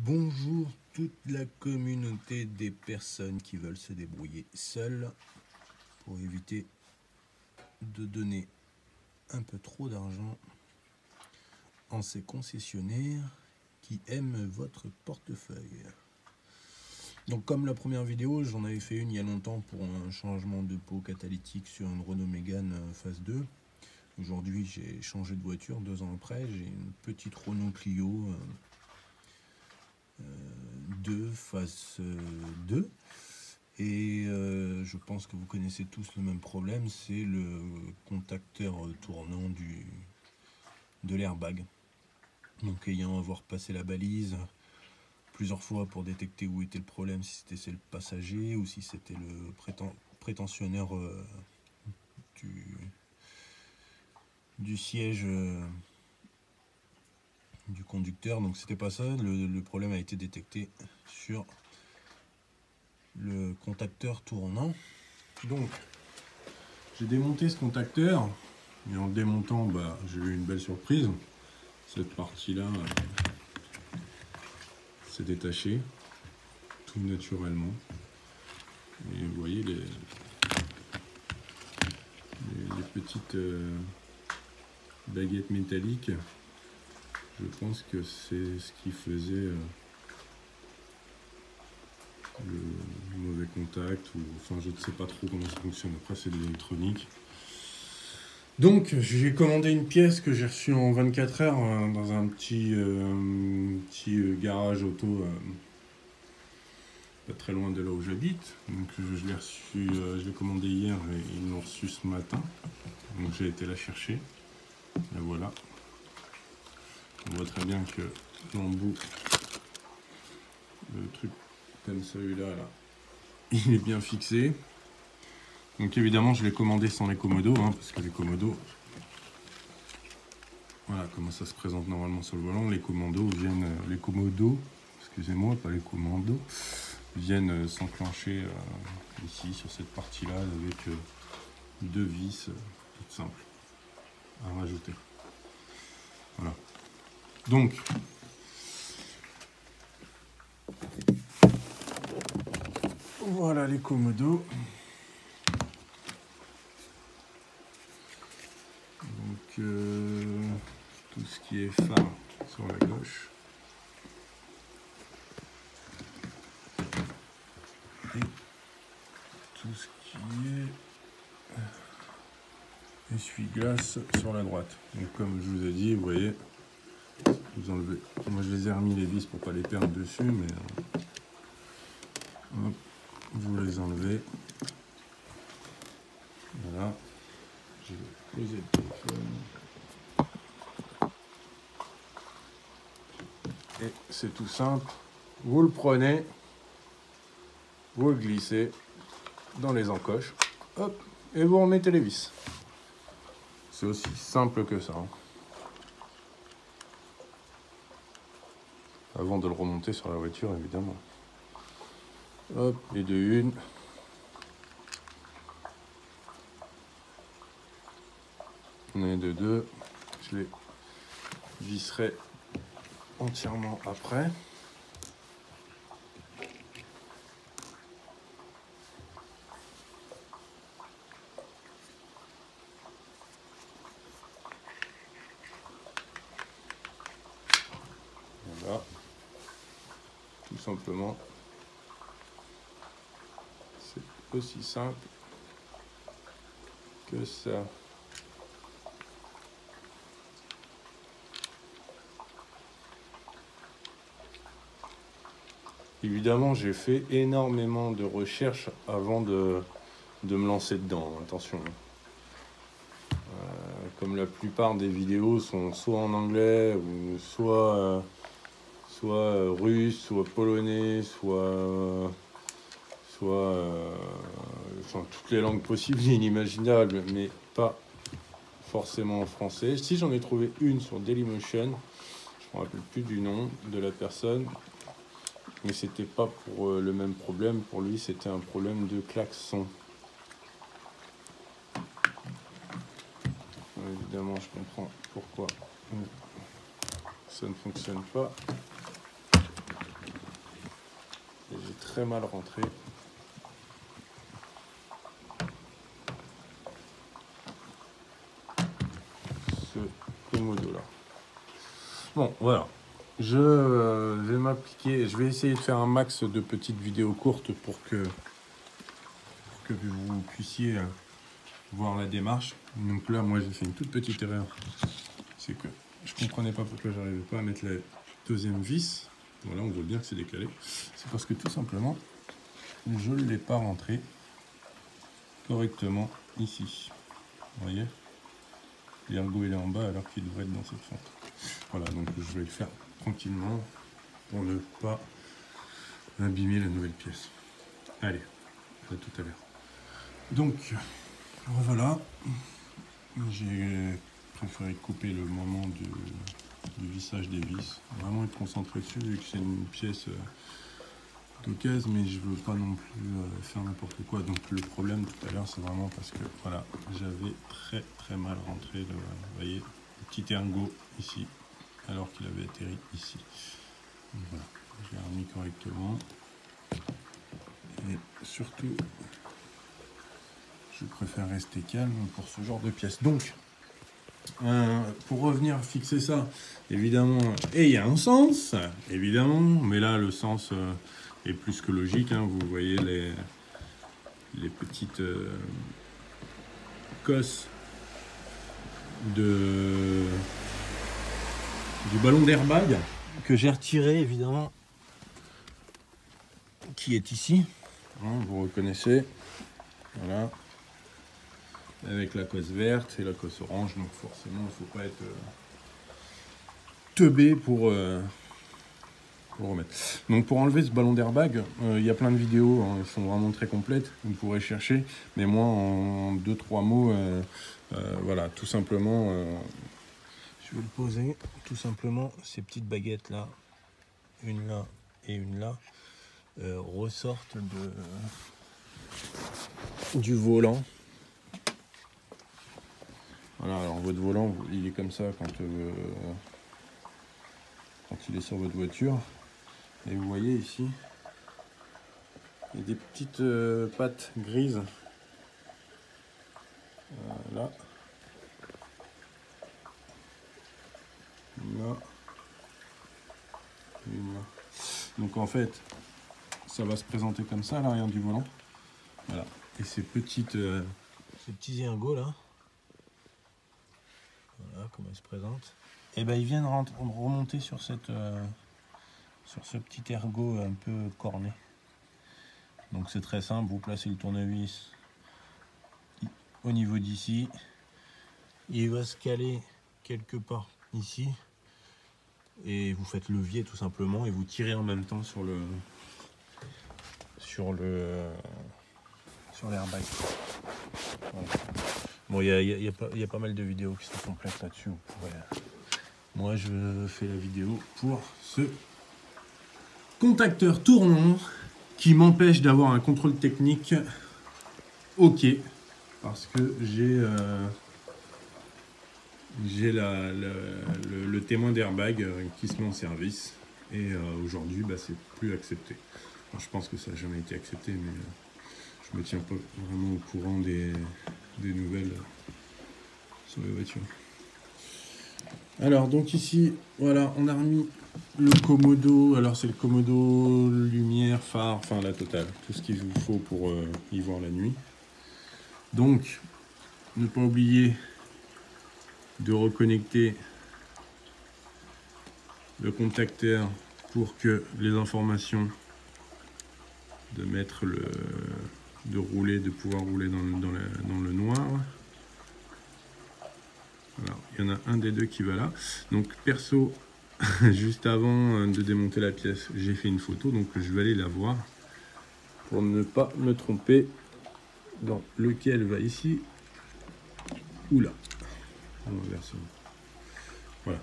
Bonjour toute la communauté des personnes qui veulent se débrouiller seules pour éviter de donner un peu trop d'argent en ces concessionnaires qui aiment votre portefeuille. Donc comme la première vidéo, j'en avais fait une il y a longtemps pour un changement de pot catalytique sur une Renault Mégane phase 2. Aujourd'hui j'ai changé de voiture 2 ans après, j'ai une petite Renault Clio 2 phase 2 et je pense que vous connaissez tous le même problème, c'est le contacteur tournant de l'airbag. Donc ayant avoir passé la balise plusieurs fois pour détecter où était le problème, si c'était le passager ou si c'était le prétentionnaire du siège du conducteur, donc c'était pas ça, le problème a été détecté sur le contacteur tournant. Donc j'ai démonté ce contacteur et en le démontant j'ai eu une belle surprise. Cette partie là s'est détachée tout naturellement et vous voyez les petites baguettes métalliques. Je pense que c'est ce qui faisait le mauvais contact, ou enfin je ne sais pas trop comment ça fonctionne. Après c'est de l'électronique. Donc j'ai commandé une pièce que j'ai reçue en 24 heures dans un petit garage auto pas très loin de là où j'habite. Donc je l'ai reçu, je l'ai commandé hier et ils l'ont reçu ce matin. Donc j'ai été la chercher. Et voilà. On voit très bien que l'embout, le truc comme celui-là, là, il est bien fixé. Donc évidemment je l'ai commandé sans les commodos, parce que les commodos, voilà comment ça se présente normalement sur le volant. Les commandos viennent, excusez-moi, pas les commandos, viennent s'enclencher ici sur cette partie-là avec 2 vis toutes simples à rajouter. Voilà. Donc voilà les commodos. Donc tout ce qui est phare sur la gauche et tout ce qui est essuie-glace sur la droite. Donc comme je vous ai dit, vous voyez, vous enlevez. Moi je les ai remis les vis pour pas les perdre dessus, mais hop, vous les enlevez. Voilà. Je vais poser le téléphone. Et c'est tout simple. Vous le prenez, vous le glissez dans les encoches, hop, et vous remettez les vis. C'est aussi simple que ça. Avant de le remonter sur la voiture, évidemment. Hop, et de une. Et de deux. Je les visserai entièrement après. Voilà. Tout simplement. C'est aussi simple que ça. Évidemment, j'ai fait énormément de recherches avant de me lancer dedans, attention. Comme la plupart des vidéos sont soit en anglais, ou soit russe, soit polonais, soit enfin, toutes les langues possibles et inimaginables, mais pas forcément en français. Si j'en ai trouvé une sur Dailymotion, je ne me rappelle plus du nom de la personne, mais c'était pas pour le même problème. Pour lui, c'était un problème de klaxon. Évidemment, je comprends pourquoi ça ne fonctionne pas. très mal rentré. Ce commodo là. Bon, voilà. Je vais m'appliquer, je vais essayer de faire un max de petites vidéos courtes pour que vous puissiez voir la démarche. Donc là, moi, j'ai fait une toute petite erreur. C'est que je ne comprenais pas pourquoi j'arrivais pas à mettre la deuxième vis. Voilà, on voit bien que c'est décalé. C'est parce que tout simplement, je ne l'ai pas rentré correctement ici. Vous voyez, l'ergot il est en bas alors qu'il devrait être dans cette fente. Voilà, donc je vais le faire tranquillement pour ne pas abîmer la nouvelle pièce. Allez, à tout à l'heure. Donc, voilà. J'ai préféré couper le moment du vissage des vis. Vraiment être concentré dessus vu que c'est une pièce d'occasion, mais je veux pas non plus faire n'importe quoi. Donc le problème tout à l'heure, c'est vraiment parce que voilà, j'avais très mal rentré vous voyez, le petit ergot ici, alors qu'il avait atterri ici. Donc voilà, je l'ai remis correctement. Et surtout, je préfère rester calme pour ce genre de pièces. Donc, pour revenir fixer ça, évidemment, et il y a un sens, évidemment, mais là le sens est plus que logique, hein, vous voyez les petites cosses du ballon d'airbag que j'ai retiré évidemment, qui est ici, hein, vous reconnaissez, voilà, avec la cosse verte et la cosse orange, donc forcément il ne faut pas être teubé pour remettre. Donc pour enlever ce ballon d'airbag, il y a plein de vidéos, hein, elles sont vraiment très complètes, vous pourrez chercher, mais moi en 2-3 mots, voilà, tout simplement, je vais le poser, tout simplement, ces petites baguettes là, une là et une là, ressortent du volant. Voilà, alors votre volant, il est comme ça quand il est sur votre voiture. Et vous voyez ici, il y a des petites pattes grises. Là. Là. Et là. Donc en fait, ça va se présenter comme ça à l'arrière du volant. Voilà. Et ces petits ergots là, voilà comment ils se présentent. Et ben ils viennent remonter sur ce petit ergot un peu corné. Donc c'est très simple, vous placez le tournevis au niveau d'ici, il va se caler quelque part ici, et vous faites levier tout simplement, et vous tirez en même temps sur l'airbag. Voilà. Bon, il y a pas mal de vidéos qui sont complètes là-dessus. Moi, je fais la vidéo pour ce contacteur tournant qui m'empêche d'avoir un contrôle technique ok, parce que j'ai le témoin d'airbag qui se met en service, et aujourd'hui bah, c'est plus accepté. Alors, je pense que ça n'a jamais été accepté, mais je me tiens pas vraiment au courant des nouvelles sur les voitures. Alors donc ici, voilà, on a remis le commodo. Alors c'est le commodo lumière, phare, enfin la totale, tout ce qu'il vous faut pour y voir la nuit. Donc, ne pas oublier de reconnecter le contacteur pour que les informations de mettre de pouvoir rouler dans le noir. Voilà, il y en a un des deux qui va là. Donc perso, juste avant de démonter la pièce, j'ai fait une photo, donc je vais aller la voir pour ne pas me tromper dans lequel va ici ou là. Voilà.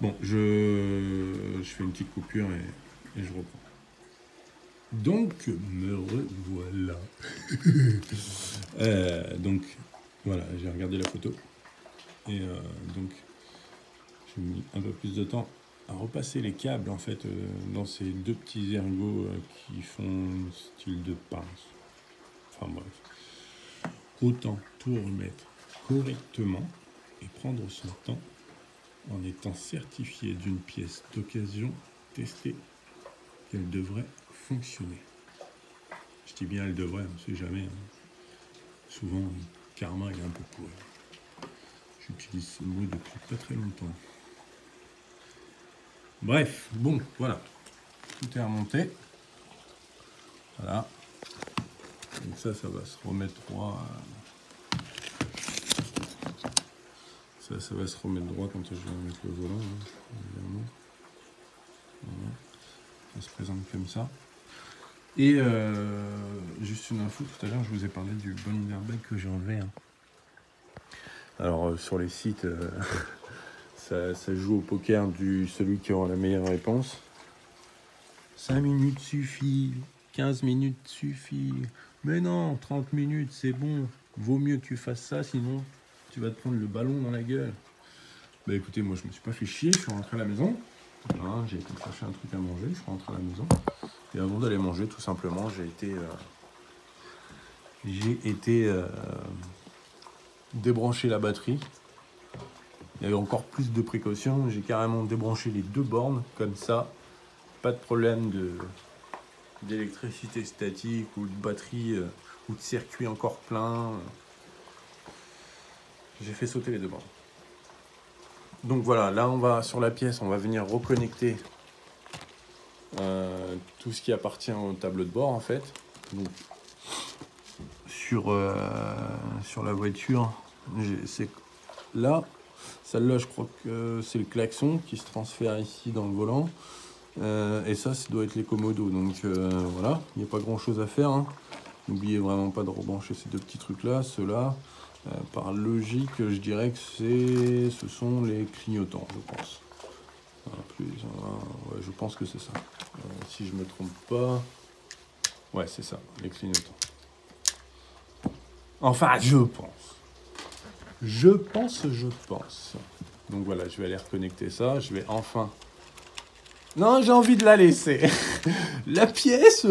Bon, je fais une petite coupure et je reprends. Donc, me revoilà. Donc, voilà, j'ai regardé la photo. Et donc, j'ai mis un peu plus de temps repasser les câbles en fait dans ces deux petits ergots qui font style de pince. Enfin bref. Autant tout remettre correctement et prendre son temps en étant certifié d'une pièce d'occasion testée qu'elle devrait fonctionner. Je dis bien elle devrait, on ne sait jamais. Souvent, le karma est un peu pourri. J'utilise ce mot depuis pas très longtemps. Bref, bon, voilà. Tout est remonté. Voilà. Donc ça va se remettre droit. Ça va se remettre droit quand je vais mettre le volant, évidemment. Voilà. Ça se présente comme ça. Et juste une info, tout à l'heure, je vous ai parlé du bon airbag que j'ai enlevé. Alors, sur les sites, ça joue au poker du celui qui aura la meilleure réponse. 5 minutes suffit, 15 minutes suffit. Mais non, 30 minutes, c'est bon. Vaut mieux que tu fasses ça, sinon tu vas te prendre le ballon dans la gueule. Bah écoutez, moi je me suis pas fait chier, je suis rentré à la maison. Voilà, j'ai été chercher un truc à manger, je suis rentré à la maison. Et avant d'aller manger, tout simplement, j'ai été débrancher la batterie. Il y avait encore plus de précautions. J'ai carrément débranché les deux bornes, comme ça. Pas de problème d'électricité statique ou de batterie ou de circuit encore plein. J'ai fait sauter les deux bornes. Donc voilà, là on va sur la pièce, on va venir reconnecter tout ce qui appartient au tableau de bord en fait. Donc, sur la voiture, c'est là, celle-là je crois que c'est le klaxon qui se transfère ici dans le volant. Et ça doit être les commodos. Donc voilà, il n'y a pas grand chose à faire. N'oubliez vraiment pas de rebrancher ces deux petits trucs là, ceux-là. Par logique, je dirais que ce sont les clignotants, je pense. Ouais, je pense que c'est ça. Si je me trompe pas. Ouais, c'est ça, les clignotants. Enfin, je pense. Je pense. Donc voilà, je vais aller reconnecter ça. Je vais enfin... Non, j'ai envie de la laisser. La pièce,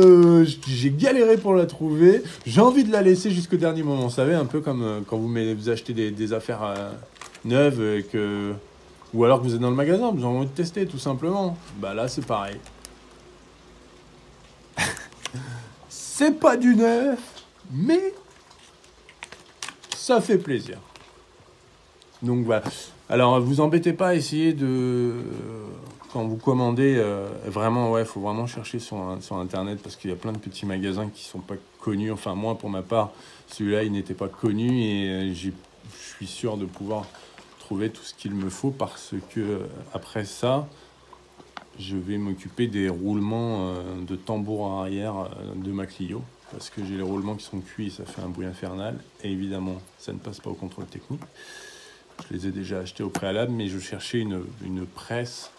j'ai galéré pour la trouver. J'ai envie de la laisser jusqu'au dernier moment. Vous savez, un peu comme quand vous achetez des affaires neuves ou alors que vous êtes dans le magasin, vous avez envie de tester tout simplement. Bah là, c'est pareil. C'est pas du neuf, mais ça fait plaisir. Donc voilà. Alors, vous embêtez pas à essayer de... Quand vous commandez, vraiment, ouais, faut vraiment chercher sur Internet parce qu'il y a plein de petits magasins qui sont pas connus. Enfin, moi, pour ma part, celui-là, il n'était pas connu et je suis sûr de pouvoir trouver tout ce qu'il me faut parce que après ça, je vais m'occuper des roulements de tambour arrière de ma Clio parce que j'ai les roulements qui sont cuits et ça fait un bruit infernal. Et évidemment, ça ne passe pas au contrôle technique. Je les ai déjà achetés au préalable, mais je cherchais une presse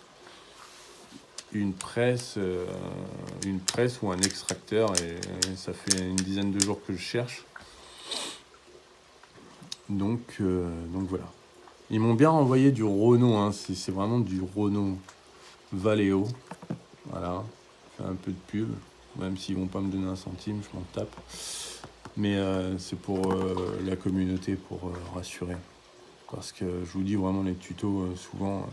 ou un extracteur et ça fait une dizaine de jours que je cherche. Donc voilà. Ils m'ont bien envoyé du Renault, c'est vraiment du Renault Valeo. Voilà, je fais un peu de pub, même s'ils vont pas me donner un centime, je m'en tape. Mais c'est pour la communauté, pour rassurer. Parce que je vous dis vraiment, les tutos, souvent,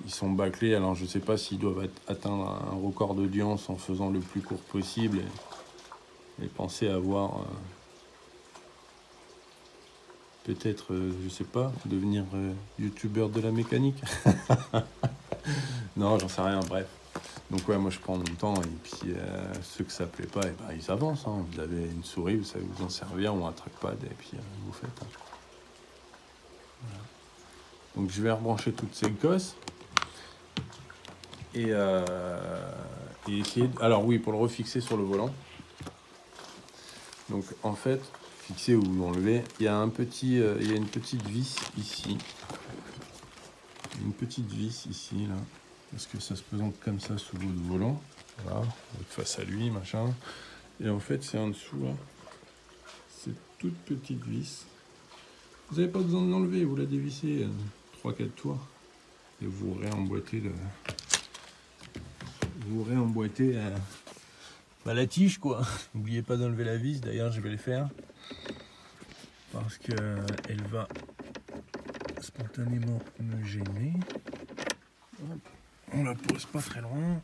ils sont bâclés. Alors, je ne sais pas s'ils doivent atteindre un record d'audience en faisant le plus court possible et penser à avoir peut-être, je ne sais pas, devenir youtubeur de la mécanique. Non, j'en sais rien, bref. Donc ouais, moi je prends mon temps et puis ceux que ça plaît pas, ils avancent. Vous avez une souris, vous savez vous en servir ou un trackpad et puis vous faites. Voilà. Donc je vais rebrancher toutes ces gosses et essayer. Alors oui, pour le refixer sur le volant. Donc en fait, fixer ou enlever, il y a une petite vis ici. Une petite vis ici là. Parce que ça se présente comme ça sous votre volant. Voilà, face à lui, machin. Et en fait, c'est en dessous, là. Cette toute petite vis. Vous n'avez pas besoin de l'enlever, vous la dévissez 3-4 tours. et vous réemboîtez la tige quoi. N'oubliez pas d'enlever la vis, d'ailleurs je vais le faire parce que elle va spontanément me gêner. Hop. On la pose pas très loin,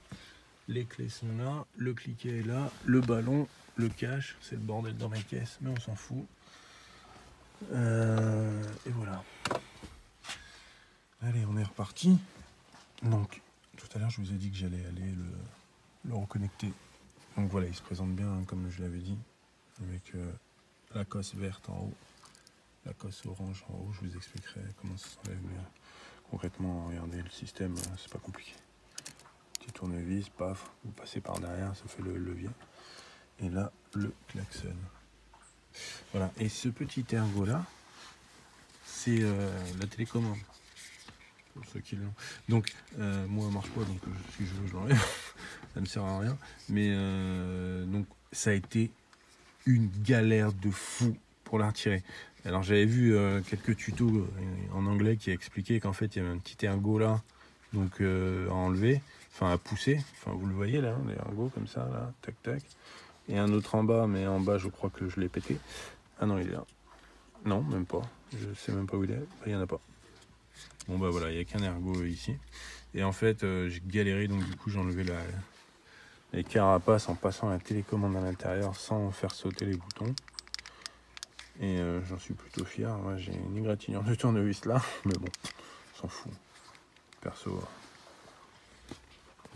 les clés sont là, le cliquet est là, le ballon, le cache, c'est le bordel dans mes caisses mais on s'en fout. Et voilà. Allez, on est reparti. Donc tout à l'heure je vous ai dit que j'allais aller le reconnecter. Donc voilà, il se présente bien hein, comme je l'avais dit, avec la cosse verte en haut, la cosse orange en haut. Je vous expliquerai comment ça s'enlève, mais concrètement, regardez le système, c'est pas compliqué. Petit tournevis, paf, vous passez par derrière, ça fait le levier. Et là, le klaxon. Voilà, et ce petit ergot là, c'est la télécommande. Pour ceux qui l'ont. Donc, moi, elle marche pas, donc si je veux, je l'enlève. Ça ne sert à rien. Mais donc, ça a été une galère de fou pour la retirer. Alors, j'avais vu quelques tutos en anglais qui expliquaient qu'en fait, il y avait un petit ergot là, donc à enlever, enfin à pousser. Enfin, vous le voyez là, l'ergot comme ça, là, tac tac. Et un autre en bas, mais en bas, je crois que je l'ai pété. Ah non, il est là. Non, même pas. Je sais même pas où il est. Il n'y en a pas. Bon bah voilà, il n'y a qu'un ergot ici. Et en fait, j'ai galéré, donc du coup j'ai enlevé les carapaces en passant la télécommande à l'intérieur sans faire sauter les boutons. Et j'en suis plutôt fier. Moi j'ai une égratignure de tournevis là, mais bon, on s'en fout. Perso,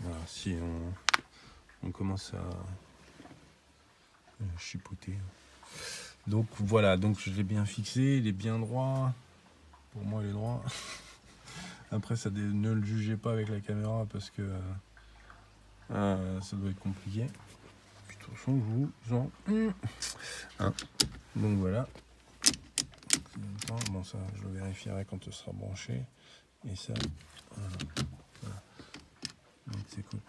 voilà, si on commence à chipoter. Donc voilà, donc je l'ai bien fixé, il est bien droit. Pour moi il est droit. Après, ne le jugez pas avec la caméra parce que ça doit être compliqué. Puis, de toute façon, je vous en... Hein. Donc voilà. Bon, ça, je le vérifierai quand ce sera branché. Et ça, voilà. Donc c'est cool.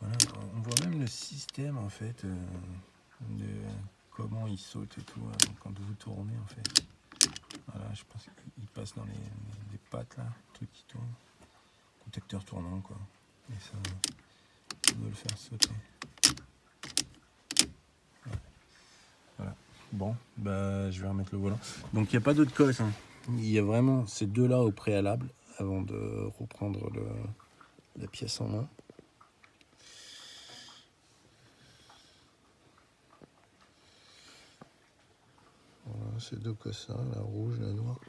Voilà, on voit même le système en fait, de comment il saute et tout quand vous tournez en fait. Voilà, je pense qu'il passe dans les pattes là, le truc qui tourne. Protecteur tournant quoi. Et ça doit le faire sauter. Ouais. Voilà. Bon, bah je vais remettre le volant. Donc il n'y a pas d'autre cosse. Hein. Il y a vraiment ces deux là au préalable avant de reprendre la pièce en main. Voilà, ces deux cosses là, la rouge, la noire.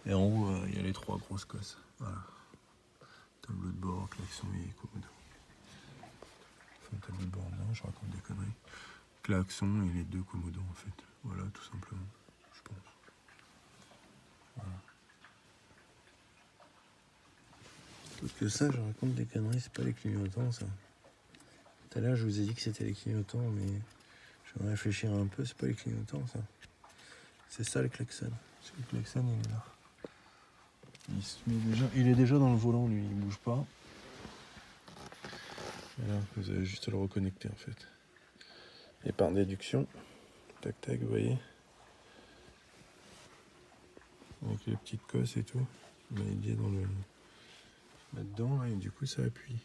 Et en haut, il y a les trois grosses cosses. Voilà. Tableau de bord, klaxon et commodo. Enfin, tableau de bord, non, je raconte des conneries. Klaxon et les deux commodos en fait. Voilà, tout simplement, je pense. Voilà. Parce que ça, je raconte des conneries, c'est pas les clignotants ça. Tout à l'heure, je vous ai dit que c'était les clignotants, mais je vais réfléchir un peu, c'est pas les clignotants ça. C'est ça le klaxon. Parce que le klaxon, il est là. Il est déjà dans le volant, lui, il bouge pas. Voilà, vous avez juste à le reconnecter en fait. Et par déduction, tac tac, vous voyez, avec les petites cosses et tout, il est dans le là-dedans, et du coup ça appuie.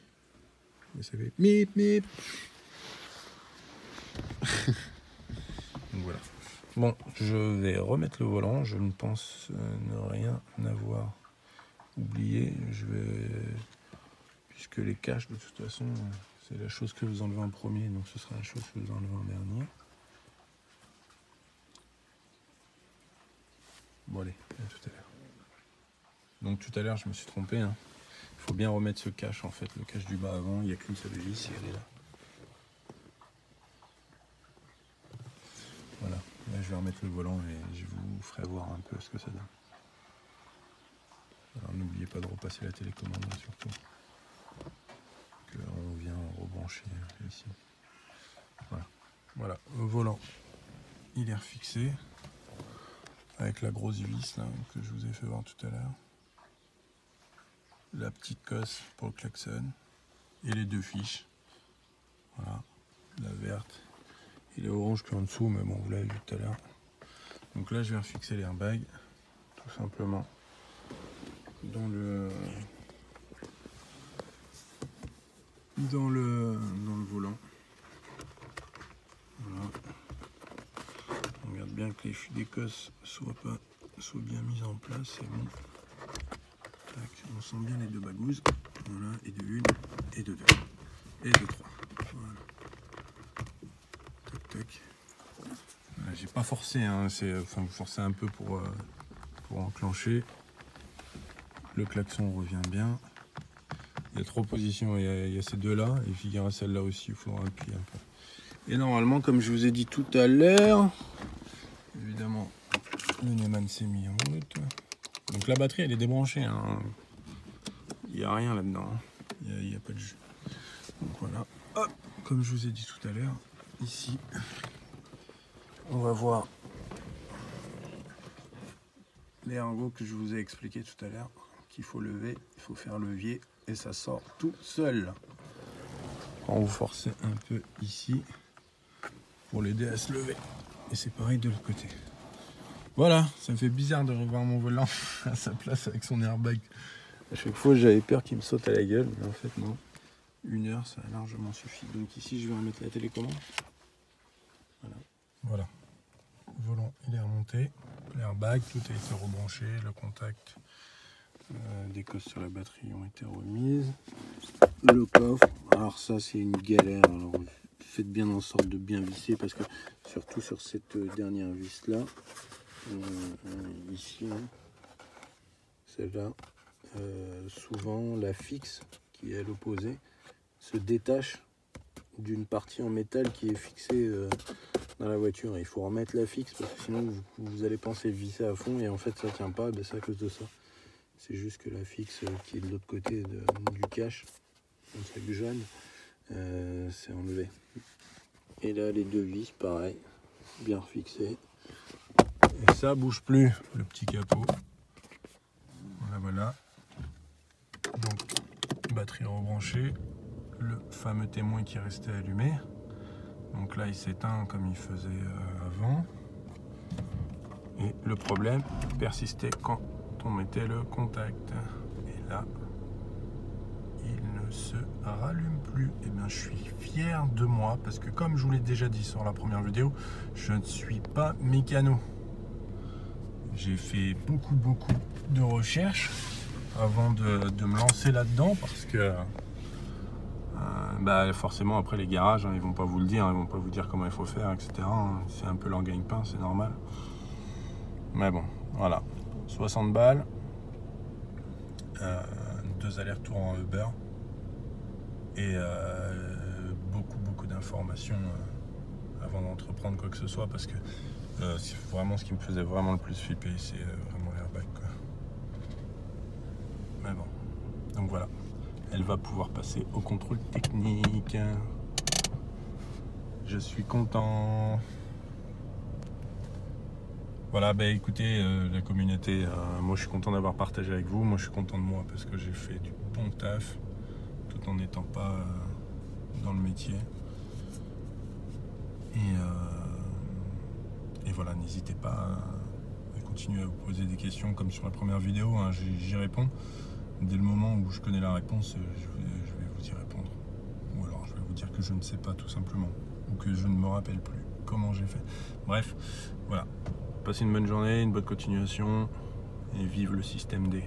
Et ça fait mip mip. Donc voilà. Bon, je vais remettre le volant, je ne pense ne rien avoir oublié. Puisque les caches de toute façon, c'est la chose que vous enlevez en premier, donc ce sera la chose que vous enlevez en dernier. Bon allez, à tout à l'heure. Donc tout à l'heure je me suis trompé. Hein. Il faut bien remettre ce cache en fait, le cache du bas avant, il n'y a qu'une seule vis et elle est là. Voilà, là je vais remettre le volant et je vous ferai voir un peu ce que ça donne. Alors n'oubliez pas de repasser la télécommande là, surtout. On vient rebrancher ici. Voilà. Voilà, le volant il est refixé avec la grosse vis là, que je vous ai fait voir tout à l'heure. La petite cosse pour le klaxon et les deux fiches. Voilà, la verte et l'orange qui est en dessous, mais bon, vous l'avez vu tout à l'heure. Donc là, je vais refixer l'airbag tout simplement dans le dans le volant. Voilà. On regarde bien que les fûts d'Écosse soient bien mis en place, c'est bon. Tac, on sent bien les deux bagouses. Voilà, et de une, et de deux, et de trois. Voilà. Tac, tac. Voilà, j'ai pas forcé, hein, vous forcez un peu pour enclencher. Le klaxon revient bien. Il y a 3 positions, il y a ces deux-là, et puis il y aura celle-là aussi, il faudra appuyer un peu. Et normalement, comme je vous ai dit tout à l'heure, évidemment, le Neumann s'est mis en route. Donc la batterie, elle est débranchée. Hein. Il n'y a rien là-dedans. Hein. Il n'y a pas de jus. Donc voilà. Hop, comme je vous ai dit tout à l'heure, ici, on va voir les ergots que je vous ai expliqué tout à l'heure. Qu'il faut lever, il faut faire levier et ça sort tout seul. Quand vous forcez un peu ici pour l'aider à se lever. Et c'est pareil de l'autre côté. Voilà, ça me fait bizarre de revoir mon volant à sa place avec son airbag. À chaque fois j'avais peur qu'il me saute à la gueule, mais en fait non. 1 heure ça a largement suffi. Donc ici je vais remettre la télécommande. Voilà. Le volant il est remonté. L'airbag, tout a été rebranché, le contact. Des cosses sur la batterie ont été remises. Le coffre, alors ça c'est une galère. Alors faites bien en sorte de bien visser parce que surtout sur cette dernière vis là, ici, hein, celle-là, souvent la fixe qui est à l'opposé se détache d'une partie en métal qui est fixée dans la voiture. Et il faut remettre la fixe parce que sinon vous allez penser visser à fond et en fait ça tient pas, c'est à cause de ça. C'est juste que la fixe qui est de l'autre côté du cache, un sac jaune, c'est enlevé. Et là, les 2 vis, pareil, bien fixées. Et ça bouge plus, le petit capot. Voilà. Donc, batterie rebranchée. Le fameux témoin qui est resté allumé. Donc là, il s'éteint comme il faisait avant. Et le problème persistait quand on mettait le contact et là il ne se rallume plus. Et bien je suis fier de moi parce que comme je vous l'ai déjà dit sur la première vidéo, je ne suis pas mécano. J'ai fait beaucoup de recherches avant de me lancer là-dedans parce que forcément après les garages hein, ils vont pas vous le dire, ils vont pas vous dire comment il faut faire, etc. C'est un peu leur gagne-pain, c'est normal. Mais bon, voilà. 60 balles, 2 allers-retours en Uber et beaucoup d'informations avant d'entreprendre quoi que ce soit parce que c'est vraiment ce qui me faisait vraiment le plus flipper, c'est vraiment l'airbag quoi. Mais bon, donc voilà, elle va pouvoir passer au contrôle technique. Je suis content. Voilà, écoutez, la communauté, moi je suis content d'avoir partagé avec vous, moi je suis content de moi parce que j'ai fait du bon taf tout en n'étant pas dans le métier. Et voilà, n'hésitez pas à continuer à vous poser des questions comme sur la première vidéo, hein, j'y réponds. Dès le moment où je connais la réponse, je vais vous y répondre. Ou alors je vais vous dire que je ne sais pas tout simplement, ou que je ne me rappelle plus comment j'ai fait. Bref, voilà. Passez une bonne journée, une bonne continuation et vive le système D.